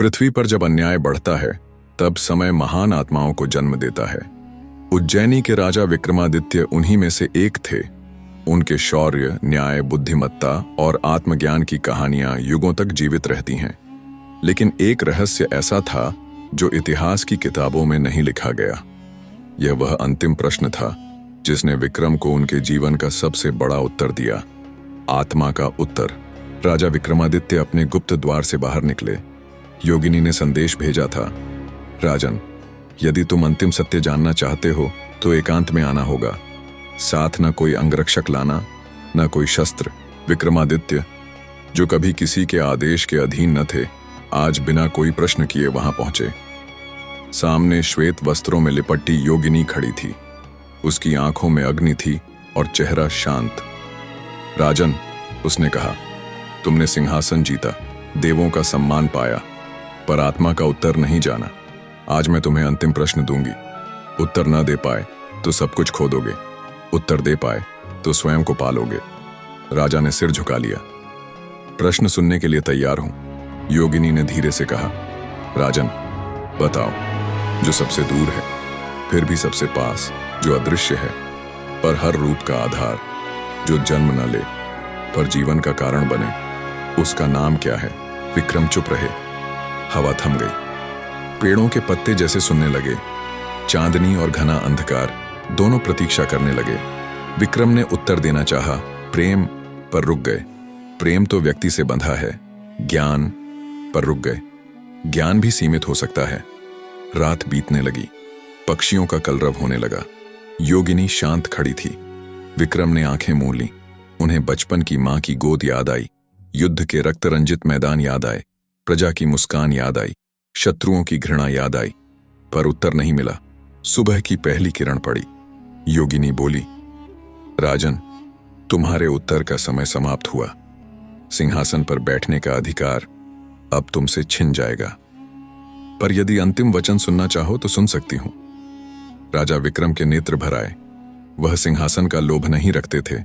पृथ्वी पर जब अन्याय बढ़ता है तब समय महान आत्माओं को जन्म देता है। उज्जैनी के राजा विक्रमादित्य उन्हीं में से एक थे। उनके शौर्य, न्याय, बुद्धिमत्ता और आत्मज्ञान की कहानियां युगों तक जीवित रहती हैं। लेकिन एक रहस्य ऐसा था जो इतिहास की किताबों में नहीं लिखा गया। यह वह अंतिम प्रश्न था जिसने विक्रम को उनके जीवन का सबसे बड़ा उत्तर दिया, आत्मा का उत्तर। राजा विक्रमादित्य अपने गुप्त द्वार से बाहर निकले। योगिनी ने संदेश भेजा था, राजन, यदि तुम अंतिम सत्य जानना चाहते हो तो एकांत में आना होगा। साथ न कोई अंगरक्षक लाना, न कोई शस्त्र। विक्रमादित्य, जो कभी किसी के आदेश के अधीन न थे, आज बिना कोई प्रश्न किए वहां पहुंचे। सामने श्वेत वस्त्रों में लिपटी योगिनी खड़ी थी। उसकी आंखों में अग्नि थी और चेहरा शांत। राजन, उसने कहा, तुमने सिंहासन जीता, देवों का सम्मान पाया, पर आत्मा का उत्तर नहीं जाना। आज मैं तुम्हें अंतिम प्रश्न दूंगी। उत्तर न दे पाए तो सब कुछ खो दोगे, उत्तर दे पाए तो स्वयं को पालोगे। राजा ने सिर झुका लिया। प्रश्न सुनने के लिए तैयार हूं, योगिनी ने धीरे से कहा। राजन, बताओ, जो सबसे दूर है फिर भी सबसे पास, जो अदृश्य है पर हर रूप का आधार, जो जन्म न ले पर जीवन का कारण बने, उसका नाम क्या है? विक्रम चुप रहे। हवा थम गई। पेड़ों के पत्ते जैसे सुनने लगे। चांदनी और घना अंधकार दोनों प्रतीक्षा करने लगे। विक्रम ने उत्तर देना चाहा, प्रेम, पर रुक गए। प्रेम तो व्यक्ति से बंधा है। ज्ञान, पर रुक गए। ज्ञान भी सीमित हो सकता है। रात बीतने लगी। पक्षियों का कलरव होने लगा। योगिनी शांत खड़ी थी। विक्रम ने आंखें मूंद लीं। उन्हें बचपन की मां की गोद याद आई, युद्ध के रक्त रंजित मैदान याद आए, प्रजा की मुस्कान याद आई, शत्रुओं की घृणा याद आई, पर उत्तर नहीं मिला। सुबह की पहली किरण पड़ी। योगिनी बोली, राजन, तुम्हारे उत्तर का समय समाप्त हुआ। सिंहासन पर बैठने का अधिकार अब तुमसे छिन जाएगा। पर यदि अंतिम वचन सुनना चाहो तो सुन सकती हूं। राजा विक्रम के नेत्र भर आए। वह सिंहासन का लोभ नहीं रखते थे,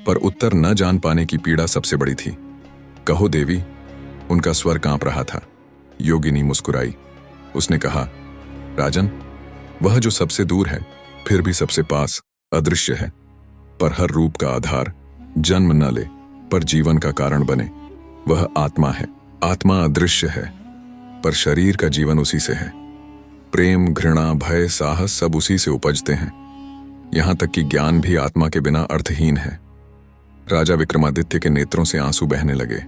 पर उत्तर न जान पाने की पीड़ा सबसे बड़ी थी। कहो देवी। उनका स्वर कांप रहा था। योगिनी मुस्कुराई। उसने कहा, राजन, वह जो सबसे दूर है फिर भी सबसे पास, अदृश्य है पर हर रूप का आधार, जन्म न ले पर जीवन का कारण बने, वह आत्मा है। आत्मा अदृश्य है पर शरीर का जीवन उसी से है। प्रेम, घृणा, भय, साहस सब उसी से उपजते हैं। यहां तक कि ज्ञान भी आत्मा के बिना अर्थहीन है। राजा विक्रमादित्य के नेत्रों से आंसू बहने लगे।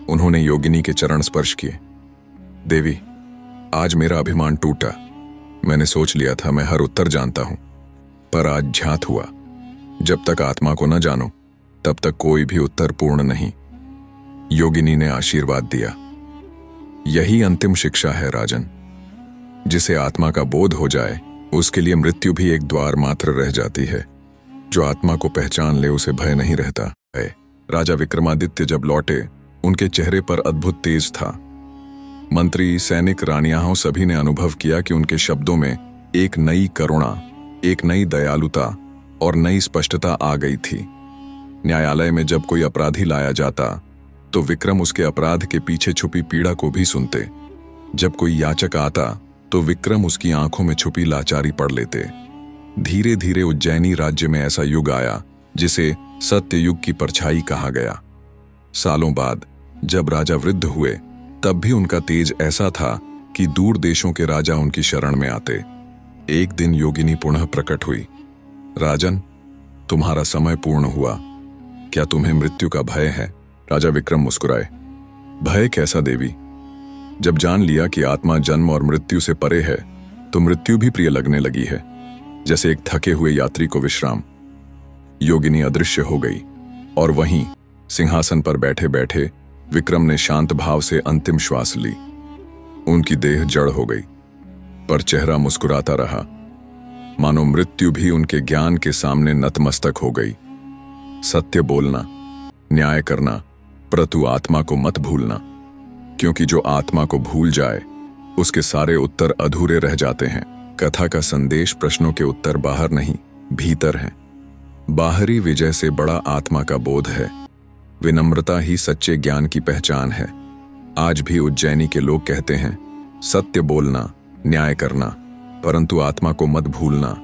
उन्होंने योगिनी के चरण स्पर्श किए। देवी, आज मेरा अभिमान टूटा। मैंने सोच लिया था मैं हर उत्तर जानता हूं, पर आज झ्यात हुआ। जब तक आत्मा को न जानो तब तक कोई भी उत्तर पूर्ण नहीं। योगिनी ने आशीर्वाद दिया। यही अंतिम शिक्षा है राजन। जिसे आत्मा का बोध हो जाए उसके लिए मृत्यु भी एक द्वार मात्र रह जाती है। जो आत्मा को पहचान ले उसे भय नहीं रहता है। राजा विक्रमादित्य जब लौटे, उनके चेहरे पर अद्भुत तेज था। मंत्री, सैनिक, रानियां सभी ने अनुभव किया कि उनके शब्दों में एक नई करुणा, एक नई दयालुता और नई स्पष्टता आ गई थी। न्यायालय में जब कोई अपराधी लाया जाता तो विक्रम उसके अपराध के पीछे छुपी पीड़ा को भी सुनते। जब कोई याचक आता तो विक्रम उसकी आंखों में छुपी लाचारी पढ़ लेते। धीरे धीरे उज्जैनी राज्य में ऐसा युग आया जिसे सत्य युग की परछाई कहा गया। सालों बाद जब राजा वृद्ध हुए तब भी उनका तेज ऐसा था कि दूर देशों के राजा उनकी शरण में आते। एक दिन योगिनी पुनः प्रकट हुई। राजन, तुम्हारा समय पूर्ण हुआ। क्या तुम्हें मृत्यु का भय है? राजा विक्रम मुस्कुराए। भय कैसा देवी? जब जान लिया कि आत्मा जन्म और मृत्यु से परे है तो मृत्यु भी प्रिय लगने लगी है, जैसे एक थके हुए यात्री को विश्राम। योगिनी अदृश्य हो गई और वहीं सिंहासन पर बैठे बैठे विक्रम ने शांत भाव से अंतिम श्वास ली। उनकी देह जड़ हो गई, पर चेहरा मुस्कुराता रहा, मानो मृत्यु भी उनके ज्ञान के सामने नतमस्तक हो गई। सत्य बोलना, न्याय करना, परंतु आत्मा को मत भूलना, क्योंकि जो आत्मा को भूल जाए उसके सारे उत्तर अधूरे रह जाते हैं। कथा का संदेश प्रश्नों के उत्तर बाहर नहीं, भीतर हैं। बाहरी विजय से बड़ा आत्मा का बोध है। विनम्रता ही सच्चे ज्ञान की पहचान है। आज भी उज्जैनी के लोग कहते हैं, सत्य बोलना, न्याय करना, परंतु आत्मा को मत भूलना,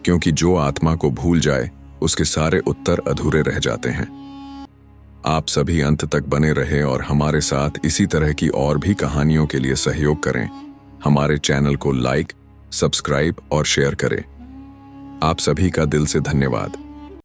क्योंकि जो आत्मा को भूल जाए उसके सारे उत्तर अधूरे रह जाते हैं। आप सभी अंत तक बने रहे और हमारे साथ इसी तरह की और भी कहानियों के लिए सहयोग करें। हमारे चैनल को लाइक, सब्सक्राइब और शेयर करें। आप सभी का दिल से धन्यवाद।